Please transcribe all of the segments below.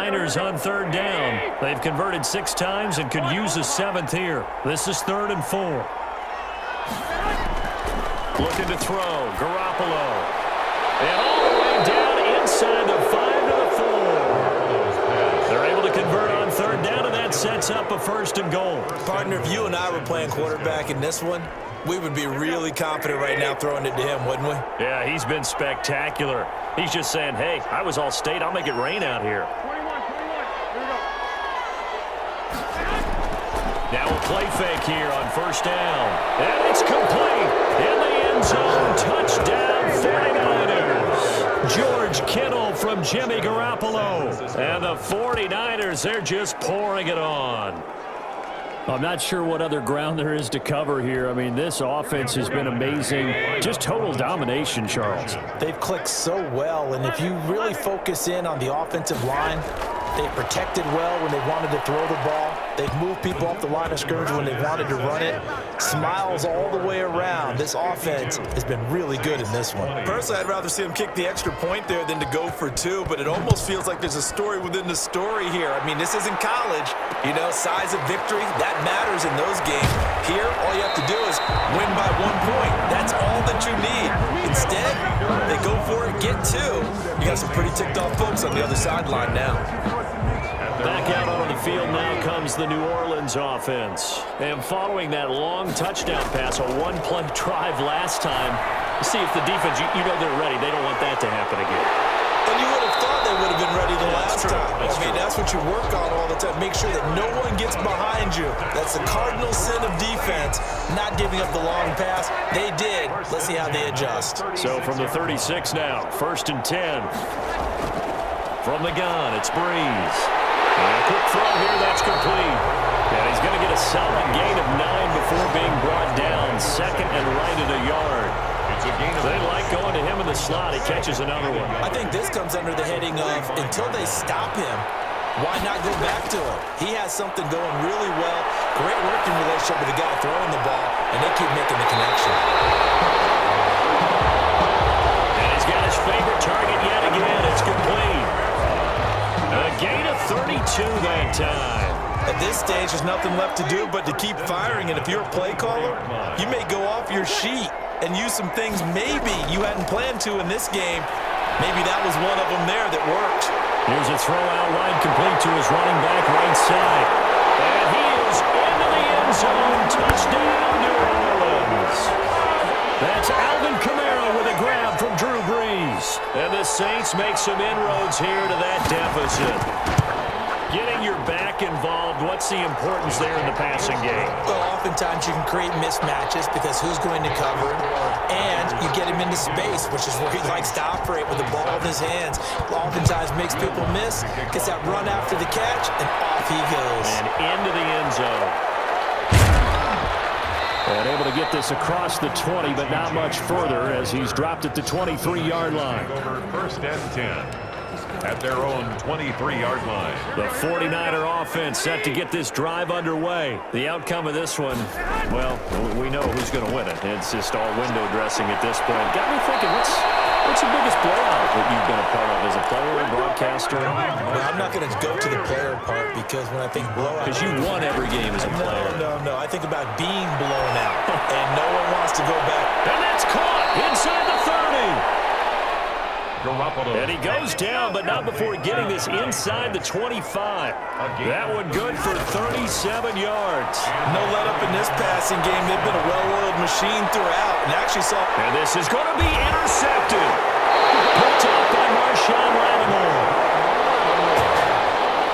Niners on third down. They've converted 6 times and could use a 7th here. This is 3rd and 4. Looking to throw. Garoppolo. And all the way down inside the 5 to the 4. They're able to convert on third down, and that sets up a 1st and goal. Partner, if you and I were playing quarterback in this one, we would be really confident right now throwing it to him, wouldn't we? Yeah, he's been spectacular. He's just saying, hey, I was all state. I'll make it rain out here. 21. Here we go. Now a play fake here on 1st down. And it's complete. In the end zone. Touchdown, 49ers. George Kittle from Jimmy Garoppolo. And the 49ers, they're just pouring it on. I'm not sure what other ground there is to cover here. I mean, this offense has been amazing. Just total domination, Charles. They've clicked so well, and if you really focus in on the offensive line, they've protected well when they wanted to throw the ball. They've moved people off the line of scrimmage when they wanted to run it. Smiles all the way around. This offense has been really good in this one. Personally, I'd rather see them kick the extra point there than to go for 2, but it almost feels like there's a story within the story here. I mean, this isn't college. You know, size of victory, that matters in those games. Here, all you have to do is win by 1 point. That's all that you need. Instead, they go for it, get 2. You got some pretty ticked-off folks on the other sideline now. Back out on the field now comes the New Orleans offense. And following that long touchdown pass, a 1-play drive last time, see if the defense, you know they're ready. They don't want that to happen again. And you would have thought they would have been ready the last time. That's what you work on all the time. Make sure that no one gets behind you. That's the cardinal sin of defense, not giving up the long pass. They did. Let's see how they adjust. So from the 36 now, 1st and 10. From the gun, it's Breeze. And a quick throw here, that's complete. And he's going to get a solid gain of 9 before being brought down. 2nd and right at a yard. They like going to him in the slot. He catches another one. I think this comes under the heading of until they stop him, why not go back to him? He has something going really well. Great working relationship with the guy throwing the ball, and they keep making the connection. And he's got his favorite target yet again. It's complete. A gain of 32 that time. At this stage, there's nothing left to do but to keep firing, and if you're a play caller, you may go off your sheet and use some things maybe you hadn't planned to in this game. Maybe that was one of them there that worked. Here's a throw out wide complete to his running back right side. And he is into the end zone. Touchdown, New Orleans. That's Alvin Kamara with a grab from Drew Brees. And the Saints make some inroads here to that deficit. Getting your back involved, what's the importance there in the passing game? Well, oftentimes you can create mismatches because who's going to cover him, and you get him into space, which is where he likes to operate with the ball in his hands. Oftentimes makes people miss, gets that run after the catch, and off he goes. And into the end zone. And able to get this across the 20, but not much further as he's dropped at the 23-yard line. Over 1st and 10. At their own 23-yard line. The 49er offense set to get this drive underway. The outcome of this one, well, we know who's going to win it. It's just all window dressing at this point. Got me thinking, what's the biggest blowout that you've been a part of as a player, broadcaster? Well, I'm not going to go to the player part because when I think blowout... Because you won every game as a player. No. I think about being blown out, and no one wants to go back. And that's caught inside the 30. Garoppolo. And he goes down, but not before getting this inside the 25. That one good for 37 yards. No let up in this passing game. They've been a well-oiled machine throughout, and actually saw... And this is going to be intercepted. Picked up by Marshawn Lattimore.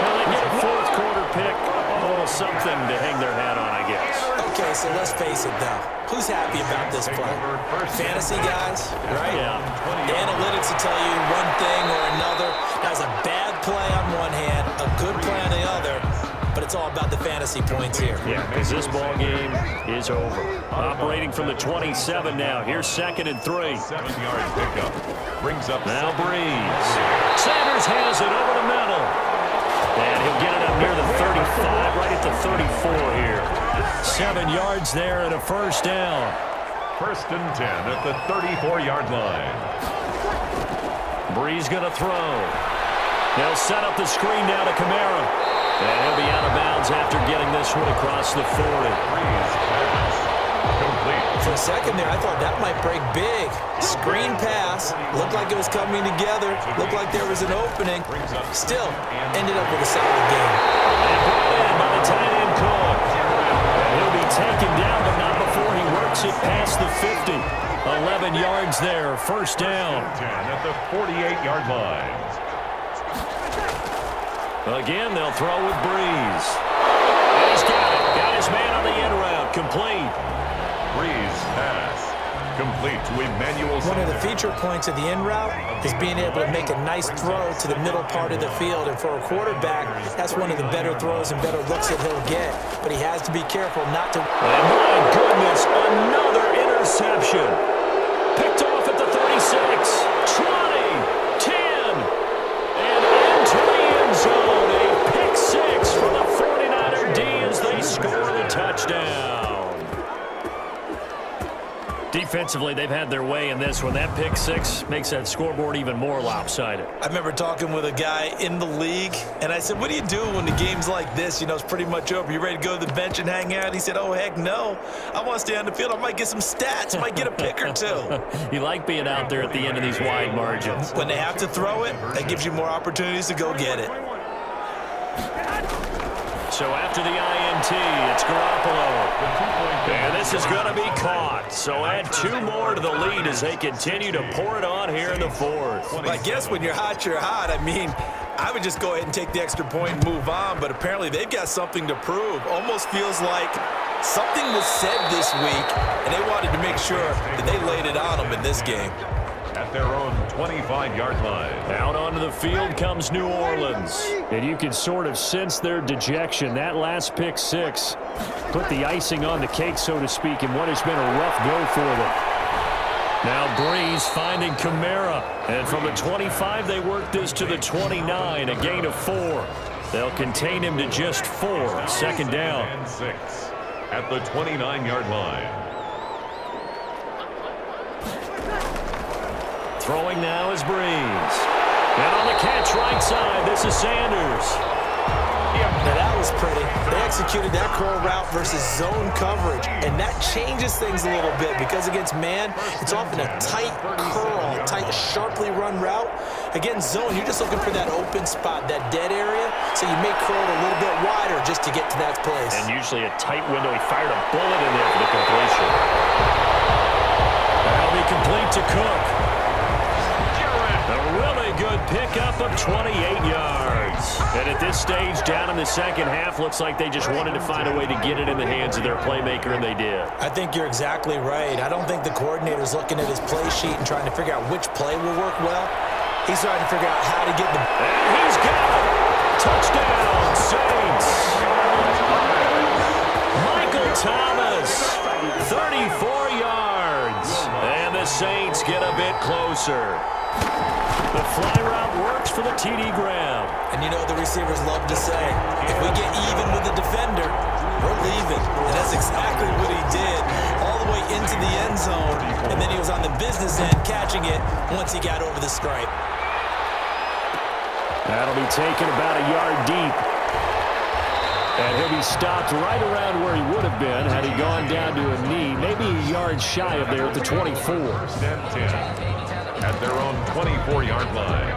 Well, they get a 4th quarter pick. A little something to hang their hat on, I guess. Okay, so let's face it, though. Who's happy about this play? Fantasy guys, right? Yeah. The analytics will tell you one thing or another. That was a bad play on one hand, a good play on the other, but it's all about the fantasy points here. Yeah, because this ball game is over. Operating from the 27 now. Here's 2nd and 3. 7-yard pickup. Brings up now Breeze. Sanders has it over the middle. And he'll get it up near the 35, right at the 34 here. 7 yards there and a 1st down. 1st and 10 at the 34-yard line. Breeze going to throw. They'll set up the screen now to Kamara. And he'll be out of bounds after getting this one across the 40. Complete. For a second there, I thought that might break big. Screen pass. Looked like it was coming together. Looked like there was an opening. Still, ended up with a solid game. And brought in by the tight end Cook. And he'll be taken down, but not before he works it past the 50. 11 yards there, first down. 10 at the 48-yard line. Again, they'll throw with Breeze. And he's got it. Got his man on the in route. Complete. Breeze pass. Complete to Emmanuel. One of the feature points of the in route is being able to make a nice throw to the middle part of the field. And for a quarterback, that's one of the better throws and better looks that he'll get. But he has to be careful not to. And my goodness, another interception. Picked off at the 36, 20, 10, and into the end zone. A pick six for the 49er D as they score the touchdown. Defensively, they've had their way in this one. That pick six makes that scoreboard even more lopsided. I remember talking with a guy in the league, and I said, what do you do when the game's like this? You know, it's pretty much over. You ready to go to the bench and hang out? He said, oh, heck no. I want to stay on the field. I might get some stats. I might get a pick or two. You like being out there at the end of these wide margins. When they have to throw it, that gives you more opportunities to go get it. So after the INT, it's Garoppolo. And this is going to be caught. So add two more to the lead as they continue to pour it on here in the fourth. Well, I guess when you're hot, you're hot. I mean, I would just go ahead and take the extra point and move on, but apparently they've got something to prove. Almost feels like something was said this week, and they wanted to make sure that they laid it on them in this game. At their own 25-yard line. Out onto the field comes New Orleans. And you can sort of sense their dejection. That last pick six put the icing on the cake, so to speak, in what has been a rough go for them. Now Breeze finding Kamara. And from the 25, they work this to the 29, a gain of 4. They'll contain him to just 4. Second down. And 6 at the 29-yard line. Throwing now is Breeze. And on the catch right side, this is Sanders. Now that was pretty. They executed that curl route versus zone coverage, and that changes things a little bit because against man, it's often a tight curl, tight, sharply run route. Against zone, you're just looking for that open spot, that dead area, so you may curl it a little bit wider just to get to that place. And usually a tight window. He fired a bullet in there for the completion. That'll be complete to Cook. A really good pickup of 28 yards. And at this stage, down in the second half, looks like they just wanted to find a way to get it in the hands of their playmaker, and they did. I think you're exactly right. I don't think the coordinator's looking at his play sheet and trying to figure out which play will work well. He's trying to figure out how to get the... And he's got it! Touchdown, Saints! Michael Thomas, 34 yards. And the Saints get a bit closer. The fly route works for the TD Graham. And you know the receivers love to say, if we get even with the defender, we're leaving. And that's exactly what he did, all the way into the end zone. And then he was on the business end catching it once he got over the stripe. That'll be taken about a yard deep. And he'll be stopped right around where he would have been had he gone down to a knee, maybe a yard shy of there at the 24. At their own 24-yard line.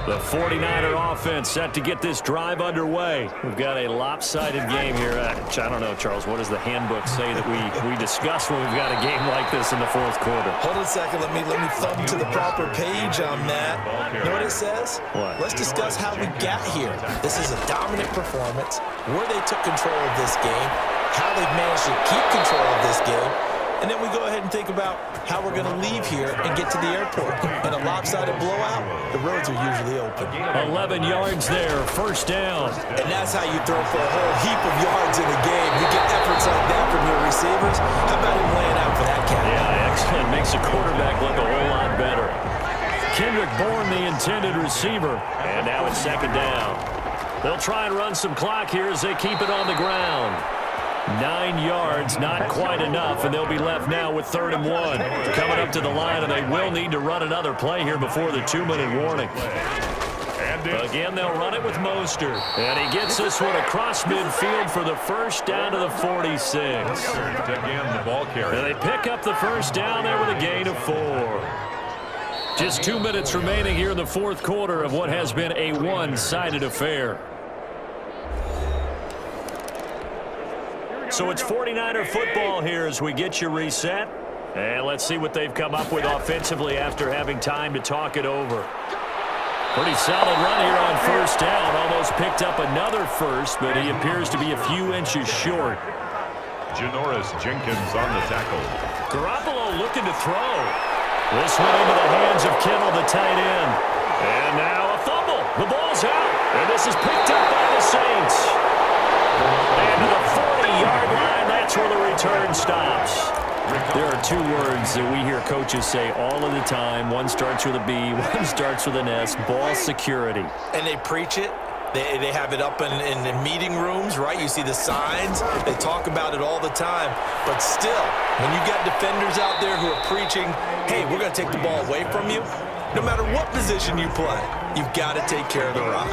The 49er offense set to get this drive underway. We've got a lopsided game here. I don't know, Charles, what does the handbook say that we discuss when we've got a game like this in the fourth quarter? Hold on a second. Let me thumb to the proper page on that. You know what it says? What? Let's discuss how we got here. This is a dominant performance, where they took control of this game, how they've managed to keep control of this game, and then we go ahead and think about how we're going to leave here and get to the airport. In a lopsided blowout, the roads are usually open. 11 yards there, first down. And that's how you throw for a whole heap of yards in a game. You get efforts like that from your receivers. How about him laying out for that catch? Yeah, excellent. Makes the quarterback look a whole lot better. Kendrick Bourne, the intended receiver. And now it's second down. They'll try and run some clock here as they keep it on the ground. 9 yards, not quite enough, and they'll be left now with 3rd and 1. Coming up to the line, and they will need to run another play here before the 2-minute warning. And Again, they'll run it with Mostert. And he gets this one across midfield for the first down to the 46. Again, the ball carrier. And they pick up the first down there with a gain of 4. Just 2 minutes remaining here in the fourth quarter of what has been a one-sided affair. So it's 49er football here as we get you reset. And let's see what they've come up with offensively after having time to talk it over. Pretty solid run here on first down. Almost picked up another first, but he appears to be a few inches short. Janoris Jenkins on the tackle. Garoppolo looking to throw. This one into the hands of Kittle, the tight end. And now a fumble. The ball's out. And this is picked up by the Saints. And to the 40-yard line, that's where the return stops. There are 2 words that we hear coaches say all of the time. One starts with a B, one starts with an S, ball security. And they preach it. They have it up in the meeting rooms, right? You see the signs. They talk about it all the time. But still, when you got defenders out there who are preaching, hey, we're going to take the ball away from you, no matter what position you play, you've got to take care of the rock.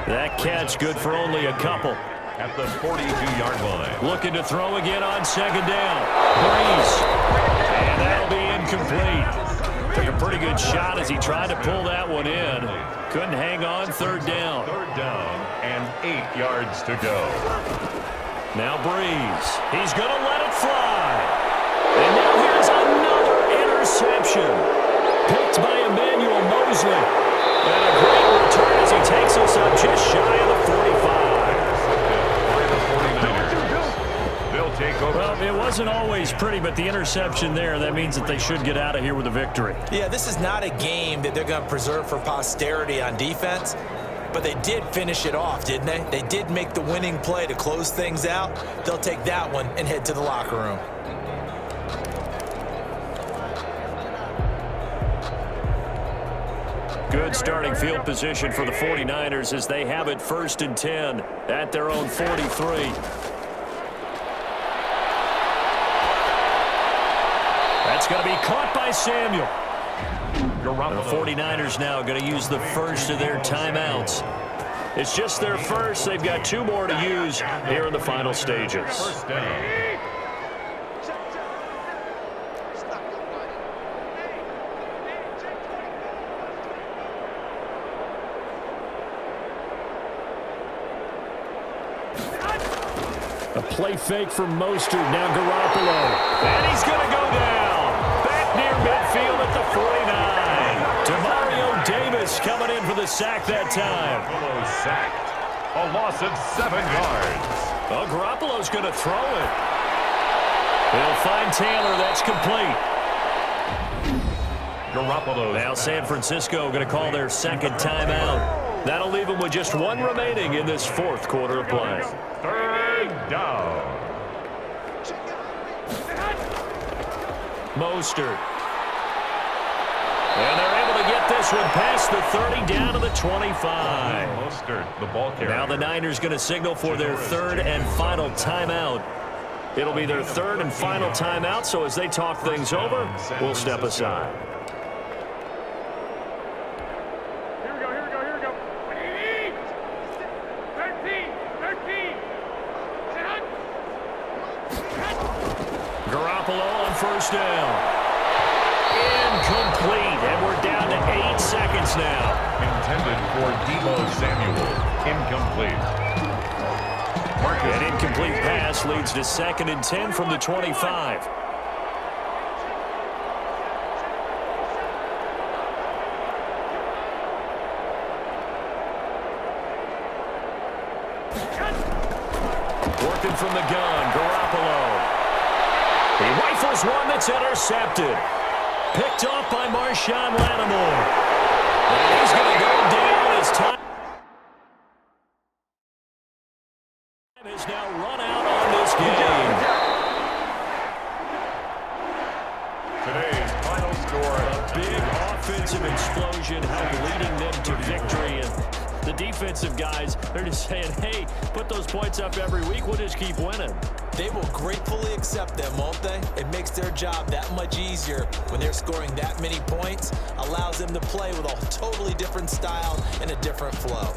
That catch good for only a couple. At the 42-yard line. Looking to throw again on second down. Breeze. And that'll be incomplete. Took a pretty good shot as he tried to pull that one in. Couldn't hang on. Third down. Third down and 8 yards to go. Now Breeze. He's going to let it fly. And now here's another interception. Picked by Emmanuel Mosley. And a great return as he takes us up just shy of the 45. Take over. Well, it wasn't always pretty, but the interception there, that means that they should get out of here with a victory. Yeah, this is not a game that they're going to preserve for posterity on defense, but they did finish it off, didn't they? They did make the winning play to close things out. They'll take that one and head to the locker room. Good starting field position for the 49ers as they have it 1st and 10 at their own 43. That's going to be caught by Samuel. The 49ers now going to use the first of their timeouts. It's just their first. They've got 2 more to use here in the final stages. First down. A play fake from Mostert. Now Garoppolo. And he's going to go down. Back near midfield at the 49. Demario Davis coming in for the sack that time. Garoppolo sacked. A loss of 7 yards. Well, Garoppolo's going to throw it. They'll find Taylor. That's complete. Garoppolo. Now San Francisco going to call their second timeout. That'll leave them with just 1 remaining in this fourth quarter of play. Third down. Mostert. And they're able to get this one past the 30 down to the 25. Mostert, the ball carrier. Now the Niners going to signal for their third and final timeout. It'll be their third and final timeout, so as they talk things over, we'll step aside. Here we go. 13. Garoppolo on first down. Incomplete, and we're down to 8 seconds now. Intended for Deebo Samuel. Incomplete. An incomplete pass leads to 2nd and 10 from the 25. Working from the gun, Garoppolo. He rifles one that's intercepted. Picked off by Marshawn Lattimore. And he's going to go down as time has now run out on this game. Today's final score. A big offensive explosion leading them to victory. And The defensive guys, they're just saying, hey, put those points up every week. We'll just keep winning. They will gratefully accept them, won't they? It makes their job that much easier when they're scoring that many points. Allows them to play with a totally different style and a different flow.